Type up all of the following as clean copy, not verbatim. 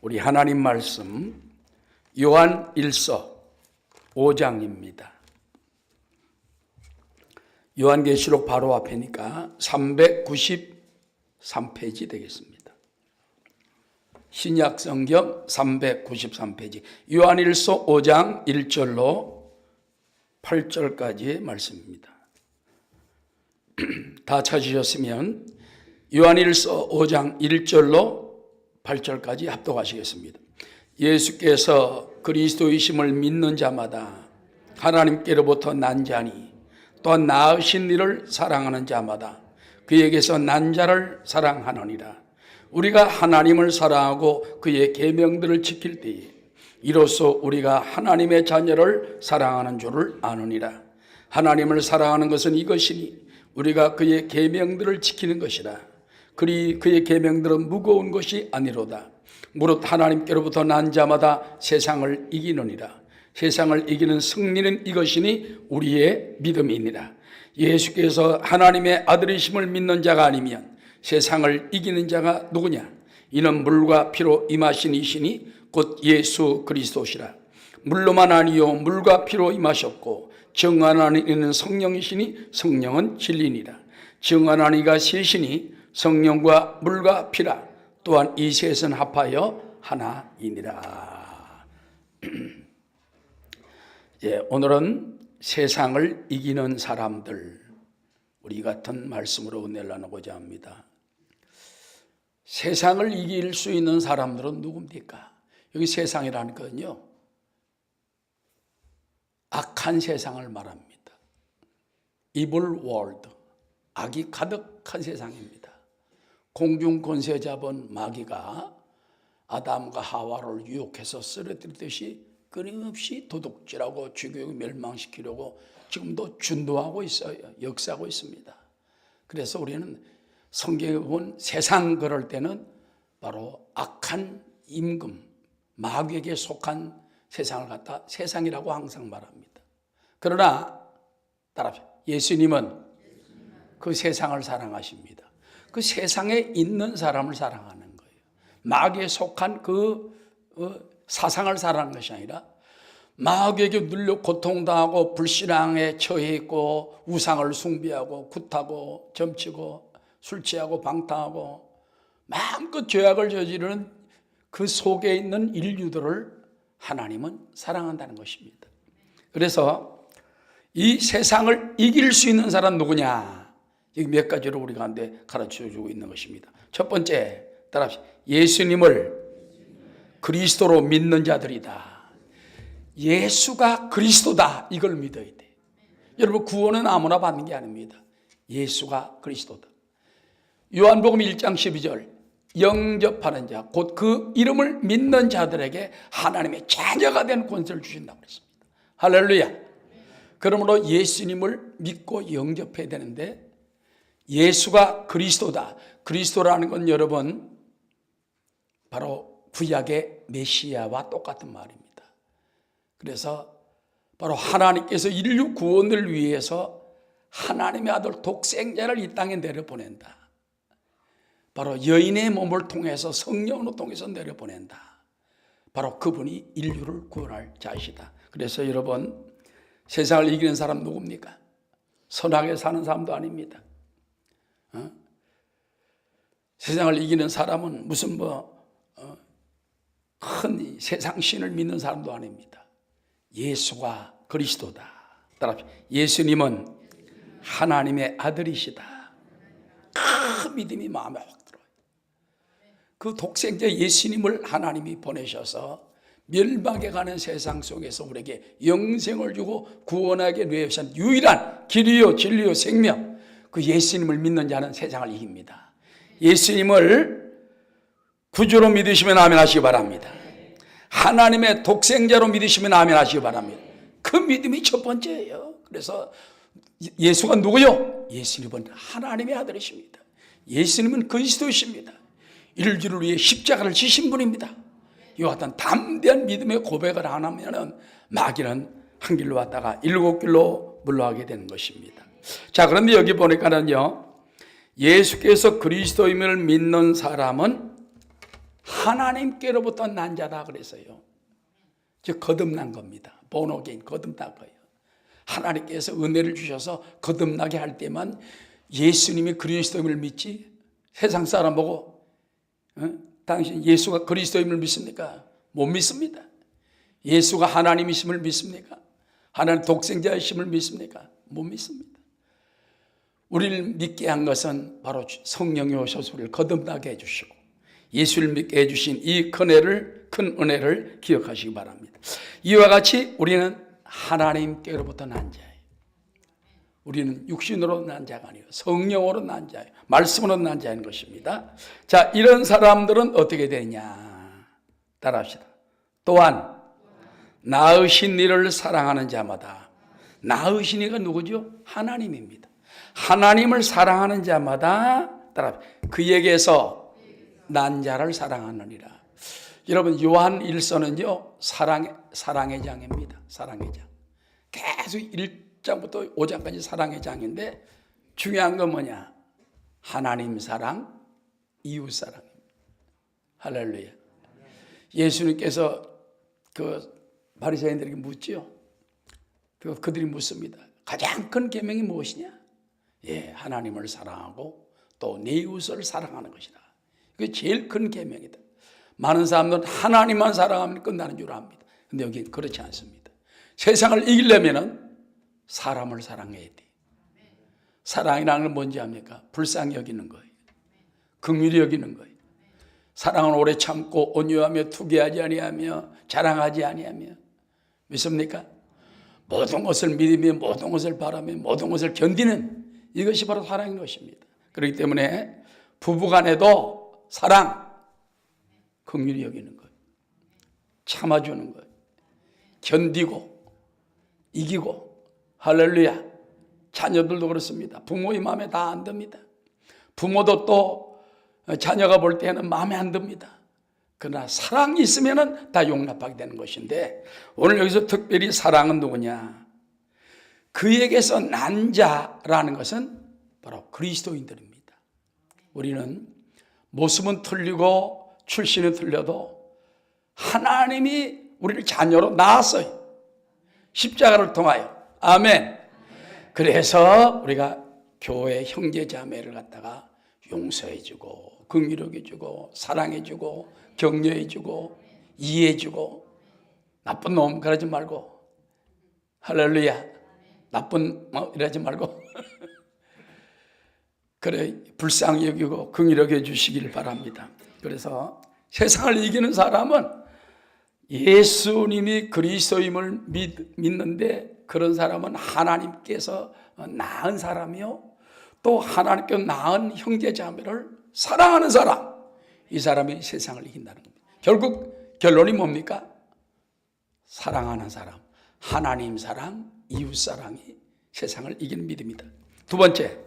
우리 하나님 말씀 요한 1서 5장입니다. 요한계시록 바로 앞이니까 393페이지 되겠습니다. 신약성경 393페이지 요한 1서 5장 1절로 8절까지의 말씀입니다. 다 찾으셨으면 요한 1서 5장 1절로 8절까지 합독하시겠습니다. 예수께서 그리스도이심을 믿는 자마다 하나님께로부터 난 자니 또한 낳으신 이를 사랑하는 자마다 그에게서 난 자를 사랑하느니라. 우리가 하나님을 사랑하고 그의 계명들을 지킬 때에 이로써 우리가 하나님의 자녀를 사랑하는 줄을 아느니라. 하나님을 사랑하는 것은 이것이니 우리가 그의 계명들을 지키는 것이라. 그의 계명들은 무거운 것이 아니로다. 무릇 하나님께로부터 난 자마다 세상을 이기느니라. 세상을 이기는 승리는 이것이니 우리의 믿음이니라. 예수께서 하나님의 아들이심을 믿는 자가 아니면 세상을 이기는 자가 누구냐? 이는 물과 피로 임하신 이시니 곧 예수 그리스도시라. 물로만 아니요 물과 피로 임하셨고 정하나니 이는 성령이시니 성령은 진리니라. 정하나니가 셋이니 성령과 물과 피라. 또한 이 셋은 합하여 하나이니라. 오늘은 세상을 이기는 사람들, 우리 같은 말씀으로 은혜를 나누고자 합니다. 세상을 이길 수 있는 사람들은 누굽니까? 여기 세상이라는 건요, 악한 세상을 말합니다. Evil world, 악이 가득한 세상입니다. 공중 권세 잡은 마귀가 아담과 하와를 유혹해서 쓰러뜨리듯이 끊임없이 도둑질하고 죽이고 멸망시키려고 지금도 준도하고 있어요. 역사하고 있습니다. 그래서 우리는 성경에 본 세상 그럴 때는 바로 악한 임금, 마귀에게 속한 세상을 갖다 세상이라고 항상 말합니다. 그러나 따라합시다. 예수님은 그 세상을 사랑하십니다. 그 세상에 있는 사람을 사랑하는 거예요. 마귀에 속한 그 사상을 사랑하는 것이 아니라 마귀에게 눌려 고통당하고 불신앙에 처해 있고 우상을 숭배하고 굿하고 점치고 술 취하고 방탕하고 마음껏 죄악을 저지르는 그 속에 있는 인류들을 하나님은 사랑한다는 것입니다. 그래서 이 세상을 이길 수 있는 사람은 누구냐? 여기 몇 가지로 우리 가운데 가르쳐주고 있는 것입니다. 첫 번째, 따라합시다. 예수님을 그리스도로 믿는 자들이다. 예수가 그리스도다. 이걸 믿어야 돼. 여러분, 구원은 아무나 받는 게 아닙니다. 예수가 그리스도다. 요한복음 1장 12절, 영접하는 자, 곧 그 이름을 믿는 자들에게 하나님의 자녀가 된 권세를 주신다고 그랬습니다. 할렐루야. 그러므로 예수님을 믿고 영접해야 되는데 예수가 그리스도다. 그리스도라는 건 여러분 바로 구약의 메시아와 똑같은 말입니다. 그래서 바로 하나님께서 인류 구원을 위해서 하나님의 아들 독생자를 이 땅에 내려보낸다. 바로 여인의 몸을 통해서 성령으로 통해서 내려보낸다. 바로 그분이 인류를 구원할 자이시다. 그래서 여러분, 세상을 이기는 사람 누굽니까? 선하게 사는 사람도 아닙니다. 세상을 이기는 사람은 무슨 큰 세상 신을 믿는 사람도 아닙니다. 예수가 그리스도다. 따라합시다. 예수님은 하나님의 아들이시다. 그 믿음이 마음에 확 들어요. 그 독생자 예수님을 하나님이 보내셔서 멸망에 가는 세상 속에서 우리에게 영생을 주고 구원하게 위하신 유일한 길이요 진리요 생명, 그 예수님을 믿는 자는 세상을 이깁니다. 예수님을 구주로 믿으시면 아멘 하시기 바랍니다. 하나님의 독생자로 믿으시면 아멘 하시기 바랍니다. 그 믿음이 첫 번째예요. 그래서 예수가 누구요? 예수님은 하나님의 아들이십니다. 예수님은 그리스도이십니다. 인류를 위해 십자가를 지신 분입니다. 이와 같은 담대한 믿음의 고백을 안 하면 마귀는 한 길로 왔다가 일곱 길로 물러가게 되는 것입니다. 자, 그런데 여기 보니까는요, 예수께서 그리스도임을 믿는 사람은 하나님께로부터 난 자다 그래서요. 즉 거듭난 겁니다. 본어게인 거듭난 거예요. 하나님께서 은혜를 주셔서 거듭나게 할 때만 예수님이 그리스도임을 믿지, 세상 사람 보고 당신 예수가 그리스도임을 믿습니까? 못 믿습니다. 예수가 하나님이심을 믿습니까? 하나님 독생자이심을 믿습니까? 못 믿습니다. 우리를 믿게 한 것은 바로 성령이 오셔서 우리를 거듭나게 해주시고 예수를 믿게 해주신 이 큰 은혜를 기억하시기 바랍니다. 이와 같이 우리는 하나님께로부터 난 자예요. 우리는 육신으로 난 자가 아니에요. 성령으로 난 자예요. 말씀으로 난 자인 것입니다. 자, 이런 사람들은 어떻게 되냐? 따라합시다. 또한 낳으신 이를 사랑하는 자마다, 낳으신 이가 누구죠? 하나님입니다. 하나님을 사랑하는 자마다 따라 그에게서 난 자를 사랑하느니라. 여러분, 요한 1서는요 사랑의 장입니다. 사랑의 장. 계속 1장부터 5장까지 사랑의 장인데 중요한 건 뭐냐? 하나님 사랑, 이웃 사랑입니다. 할렐루야. 예수님께서 그 바리새인들에게 묻지요. 그들이 묻습니다. 가장 큰 계명이 무엇이냐? 예, 하나님을 사랑하고 또 내 이웃을 사랑하는 것이다. 그게 제일 큰 계명이다. 많은 사람들은 하나님만 사랑하면 끝나는 줄 압니다. 근데 여기는 그렇지 않습니다. 세상을 이기려면 사람을 사랑해야 돼. 사랑이라는 건 뭔지 압니까? 불쌍히 여기는 거예요. 긍휼히 여기는 거예요. 사랑은 오래 참고 온유하며 투기하지 아니하며 자랑하지 아니하며, 믿습니까? 모든 것을 믿으며 모든 것을 바라며 모든 것을 견디는, 이것이 바로 사랑인 것입니다. 그렇기 때문에 부부간에도 사랑, 긍휼히 여기는 거예요. 참아주는 거예요. 견디고 이기고. 할렐루야. 자녀들도 그렇습니다. 부모의 마음에 다 안 듭니다. 부모도 또 자녀가 볼 때는 마음에 안 듭니다. 그러나 사랑이 있으면 다 용납하게 되는 것인데, 오늘 여기서 특별히 사랑은 누구냐? 그에게서 난 자라는 것은 바로 그리스도인들입니다. 우리는 모습은 틀리고 출신은 틀려도 하나님이 우리를 자녀로 낳았어요. 십자가를 통하여. 아멘. 그래서 우리가 교회 형제 자매를 갖다가 용서해주고 긍휼해주고 사랑해주고 격려해주고 이해해주고, 나쁜 놈 그러지 말고, 할렐루야, 나쁜 이러지 말고 그래, 불쌍히 여기고 긍휼하게 해주시길 바랍니다. 그래서 세상을 이기는 사람은 예수님이 그리스도임을 믿는데, 그런 사람은 하나님께서 낳은 사람이요, 또 하나님께 낳은 형제 자매를 사랑하는 사람, 이 사람이 세상을 이긴다는 겁니다. 결국 결론이 뭡니까? 사랑하는 사람, 하나님 사랑, 이웃 사랑이 세상을 이기는 믿음이다. 두 번째,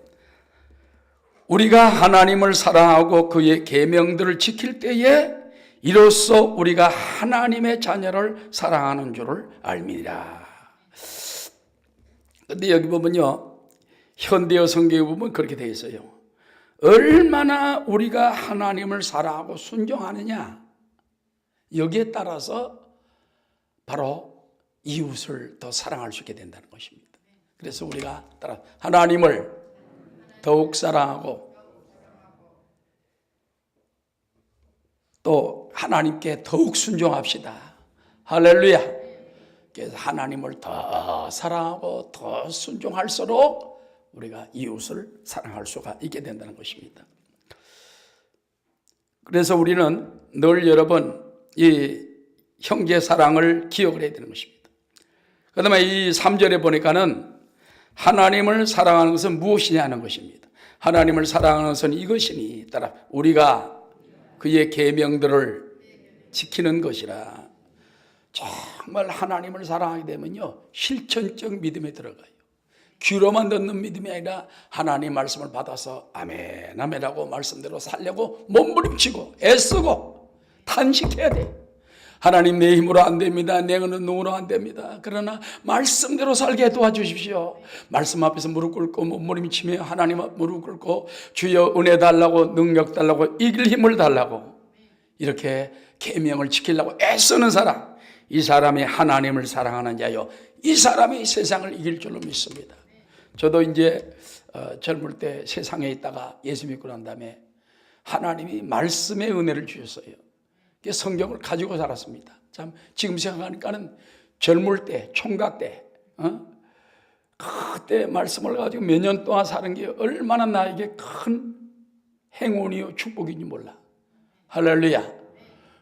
우리가 하나님을 사랑하고 그의 계명들을 지킬 때에 이로써 우리가 하나님의 자녀를 사랑하는 줄을 알미니라. 근데 여기 보면요, 현대어 성경에 보면 그렇게 되어 있어요. 얼마나 우리가 하나님을 사랑하고 순종하느냐, 여기에 따라서 바로 이웃을 더 사랑할 수 있게 된다는 것입니다. 그래서 우리가 따라 하나님을 더욱 사랑하고 또 하나님께 더욱 순종합시다. 할렐루야. 그래서 하나님을 더 사랑하고 더 순종할수록 우리가 이웃을 사랑할 수가 있게 된다는 것입니다. 그래서 우리는 늘 여러분 이 형제 사랑을 기억을 해야 되는 것입니다. 그 다음에 이 3절에 보니까는 하나님을 사랑하는 것은 무엇이냐는 것입니다. 하나님을 사랑하는 것은 이것이니 따라 우리가 그의 계명들을 지키는 것이라. 정말 하나님을 사랑하게 되면요, 실천적 믿음에 들어가요. 귀로만 듣는 믿음이 아니라 하나님 말씀을 받아서 아멘 아멘하고 말씀대로 살려고 몸부림치고 애쓰고 탄식해야 돼요. 하나님, 내 힘으로 안 됩니다. 내 능으로 안 됩니다. 그러나 말씀대로 살게 도와주십시오. 말씀 앞에서 무릎 꿇고 몸부림치며 하나님 앞 무릎 꿇고 주여 은혜 달라고, 능력 달라고, 이길 힘을 달라고, 이렇게 계명을 지키려고 애쓰는 사람, 이 사람이 하나님을 사랑하는 자요, 이 사람이 세상을 이길 줄로 믿습니다. 저도 이제 젊을 때 세상에 있다가 예수 믿고 난 다음에 하나님이 말씀의 은혜를 주셨어요. 성경을 가지고 살았습니다. 참 지금 생각하니까는 젊을 때, 총각 때, 그때 말씀을 가지고 몇 년 동안 사는 게 얼마나 나에게 큰 행운이요 축복인지 몰라. 할렐루야.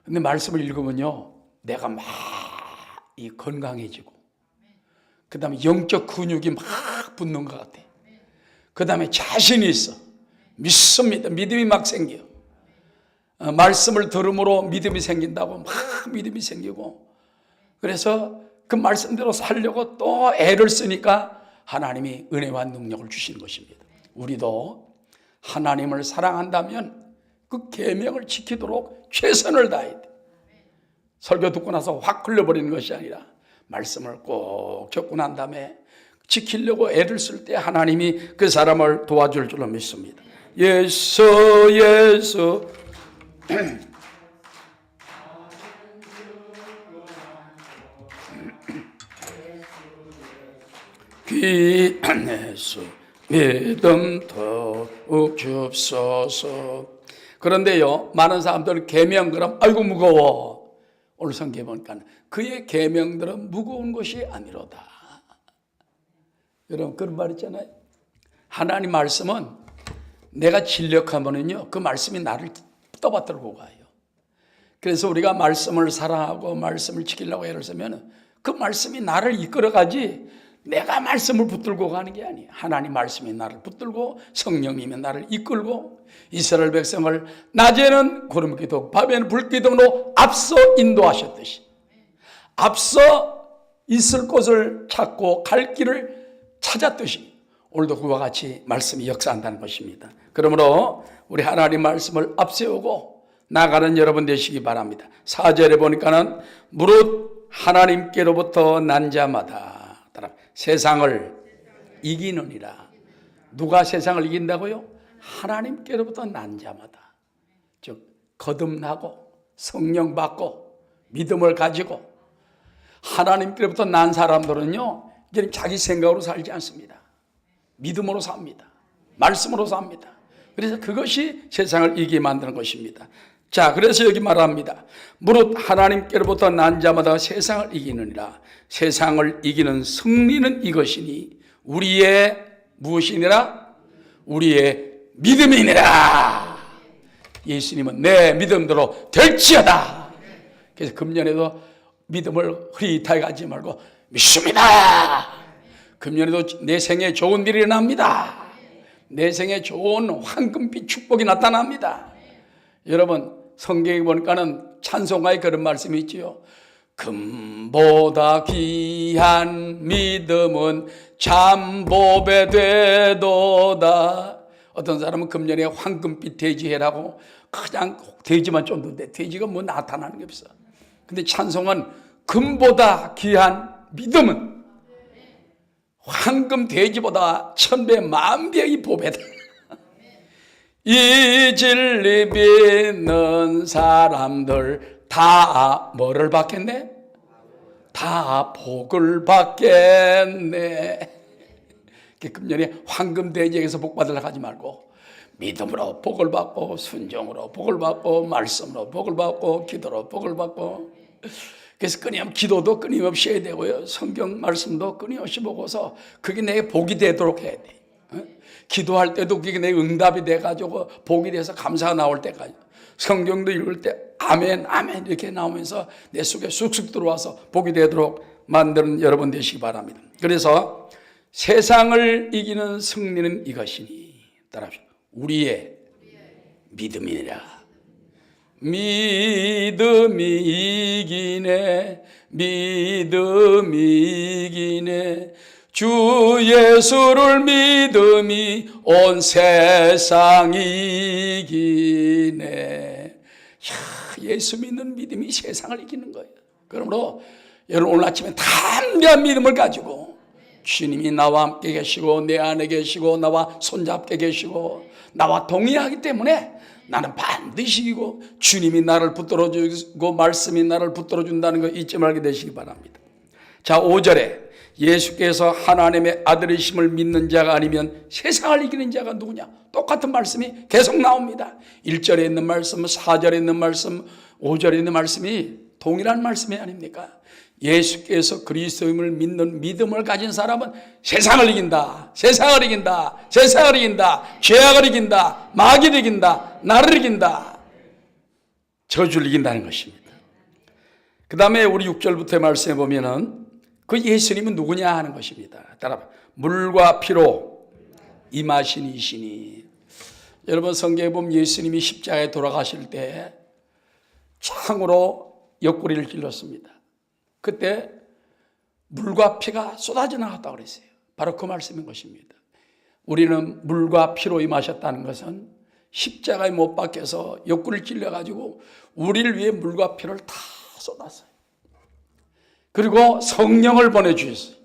근데 말씀을 읽으면요, 내가 막 이 건강해지고, 그 다음에 영적 근육이 막 붙는 것 같아. 그 다음에 자신이 있어. 믿습니다. 믿음이 막 생겨. 말씀을 들음으로 믿음이 생긴다고 막 믿음이 생기고, 그래서 그 말씀대로 살려고 또 애를 쓰니까 하나님이 은혜와 능력을 주시는 것입니다. 우리도 하나님을 사랑한다면 그 계명을 지키도록 최선을 다해야 돼. 설교 듣고 나서 확 흘려버리는 것이 아니라 말씀을 꼭 적고 난 다음에 지키려고 애를 쓸 때 하나님이 그 사람을 도와줄 줄로 믿습니다. 예수 귀한예수 믿음 더욱 줍소서. 그런데요, 많은 사람들은 계명 그럼 아이고 무거워. 오늘 성경에 보니까 그의 계명들은 무거운 것이 아니로다. 여러분 그런 말 있잖아요. 하나님 말씀은 내가 진력하면은요, 그 말씀이 나를 떠받들고 가요. 그래서 우리가 말씀을 사랑하고 말씀을 지키려고 애를 쓰면 그 말씀이 나를 이끌어가지 내가 말씀을 붙들고 가는 게 아니에요. 하나님 말씀이 나를 붙들고 성령님이 나를 이끌고 이스라엘 백성을 낮에는 구름기둥 밤에는 불기둥으로 앞서 인도하셨듯이 앞서 있을 곳을 찾고 갈 길을 찾았듯이 오늘도 그와 같이 말씀이 역사한다는 것입니다. 그러므로 우리 하나님 말씀을 앞세우고 나가는 여러분 되시기 바랍니다. 4절에 보니까는 무릇 하나님께로부터 난 자마다 세상을 이기느니라. 누가 세상을 이긴다고요? 하나님께로부터 난 자마다. 즉 거듭나고 성령 받고 믿음을 가지고 하나님께로부터 난 사람들은요, 이제 자기 생각으로 살지 않습니다. 믿음으로 삽니다. 말씀으로 삽니다. 그래서 그것이 세상을 이기게 만드는 것입니다. 자, 그래서 여기 말합니다. 무릇 하나님께로부터 난 자마다 세상을 이기느니라. 세상을 이기는 승리는 이것이니 우리의 무엇이니라? 우리의 믿음이니라. 예수님은 내 믿음대로 될지어다. 그래서 금년에도 믿음을 흐릿하게 가지 말고 믿습니다. 금년에도 내 생에 좋은 일이 납니다. 내 생에 좋은 황금빛 축복이 나타납니다. 여러분 성경에 보니까는 찬송가에 그런 말씀이 있지요. 금보다 귀한 믿음은 잠보배 되도다. 어떤 사람은 금년에 황금빛 돼지해라고 그냥 돼지만 쫓는데 돼지가 뭐 나타나는 게 없어. 근데 찬송은 금보다 귀한 믿음은 황금 돼지보다 1000배 만배의 보배다. 이 진리 믿는 사람들 다 뭐를 받겠네? 다 복을 받겠네. 금년에 황금 돼지에게서 복 받으려고 하지 말고 믿음으로 복을 받고 순종으로 복을 받고 말씀으로 복을 받고 기도로 복을 받고. 그래서 기도도 끊임없이 해야 되고요, 성경 말씀도 끊임없이 보고서 그게 내 복이 되도록 해야 돼. 기도할 때도 그게 내 응답이 돼가지고 복이 돼서 감사가 나올 때까지, 성경도 읽을 때 아멘 아멘 이렇게 나오면서 내 속에 쑥쑥 들어와서 복이 되도록 만드는 여러분 되시기 바랍니다. 그래서 세상을 이기는 승리는 이것이니 따라합시다. 우리의 믿음이니라. 믿음이 이기네, 믿음이 이기네. 주 예수를 믿음이 온 세상 이기네. 예수 믿는 믿음이 세상을 이기는 거예요. 그러므로 여러분 오늘 아침에 담대한 믿음을 가지고 주님이 나와 함께 계시고 내 안에 계시고 나와 손잡게 계시고 나와 동의하기 때문에 나는 반드시 이기고 주님이 나를 붙들어주고 말씀이 나를 붙들어준다는 거 잊지 말게 되시기 바랍니다. 자, 5절에 예수께서 하나님의 아들이심을 믿는 자가 아니면 세상을 이기는 자가 누구냐? 똑같은 말씀이 계속 나옵니다. 1절에 있는 말씀, 4절에 있는 말씀, 5절에 있는 말씀이 동일한 말씀이 아닙니까? 예수께서 그리스도임을 믿는 믿음을 가진 사람은 세상을 이긴다, 세상을 이긴다, 세상을 이긴다, 죄악을 이긴다, 마귀를 이긴다, 나를 이긴다, 저주를 이긴다는 것입니다. 그 다음에 우리 6절부터의 말씀에 보면은 그 예수님은 누구냐 하는 것입니다. 따라 물과 피로 임하신 이시니. 여러분, 성경에 보면 예수님이 십자가에 돌아가실 때 창으로 옆구리를 찔렀습니다. 그때 물과 피가 쏟아져 나왔다고 그랬어요. 바로 그 말씀인 것입니다. 우리는 물과 피로 임하셨다는 것은 십자가에 못 박혀서 옆구리를 찔려가지고 우리를 위해 물과 피를 다 쏟았어요. 그리고 성령을 보내주셨어요.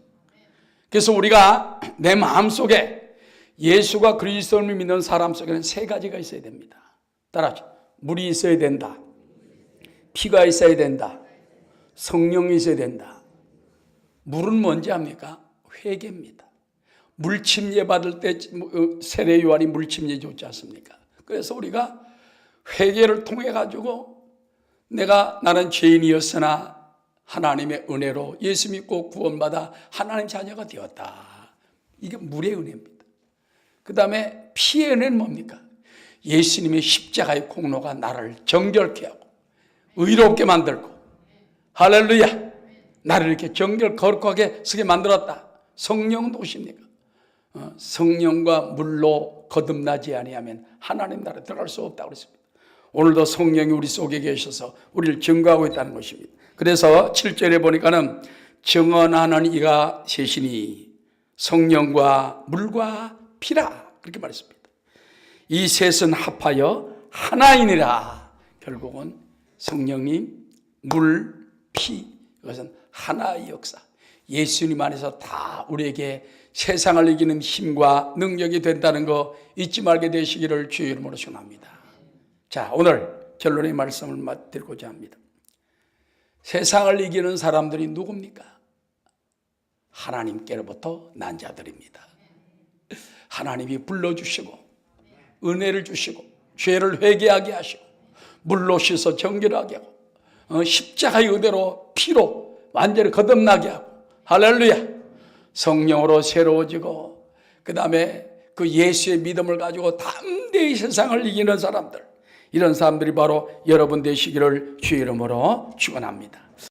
그래서 우리가 내 마음속에 예수가 그리스도를 믿는 사람 속에는 세 가지가 있어야 됩니다. 따라하죠. 물이 있어야 된다, 피가 있어야 된다, 성령이 있어야 된다. 물은 뭔지 압니까? 회개입니다. 물침례 받을 때 세례 요한이 물침례 줬지 않습니까? 그래서 우리가 회개를 통해 가지고 나는 죄인이었으나 하나님의 은혜로 예수 믿고 구원받아 하나님 자녀가 되었다. 이게 물의 은혜입니다. 그 다음에 피의 은혜는 뭡니까? 예수님의 십자가의 공로가 나를 정결케 하고 의롭게 만들고, 할렐루야, 나를 이렇게 거룩하게 쓰게 만들었다. 성령은 누구십니까? 성령과 물로 거듭나지 아니하면 하나님 나라에 들어갈 수 없다고 그랬습니다. 오늘도 성령이 우리 속에 계셔서 우리를 증거하고 있다는 것입니다. 그래서 7절에 보니까는 정언하는 이가 셋이니 성령과 물과 피라, 그렇게 말했습니다. 이 셋은 합하여 하나이니라. 결국은 성령님, 물, 피, 이것은 하나의 역사. 예수님 안에서 다 우리에게 세상을 이기는 힘과 능력이 된다는 거 잊지 말게 되시기를 주의 이름으로 축원합니다. 자, 오늘 결론의 말씀을 드리고자 합니다. 세상을 이기는 사람들이 누굽니까? 하나님께로부터 난 자들입니다. 하나님이 불러주시고 은혜를 주시고 죄를 회개하게 하시고 물로 씻어 정결하게 하고 십자가의 의대로 피로 완전히 거듭나게 하고, 할렐루야, 성령으로 새로워지고, 그 다음에 그 예수의 믿음을 가지고 담대히 세상을 이기는 사람들, 이런 사람들이 바로 여러분 되시기를 주의 이름으로 축원합니다.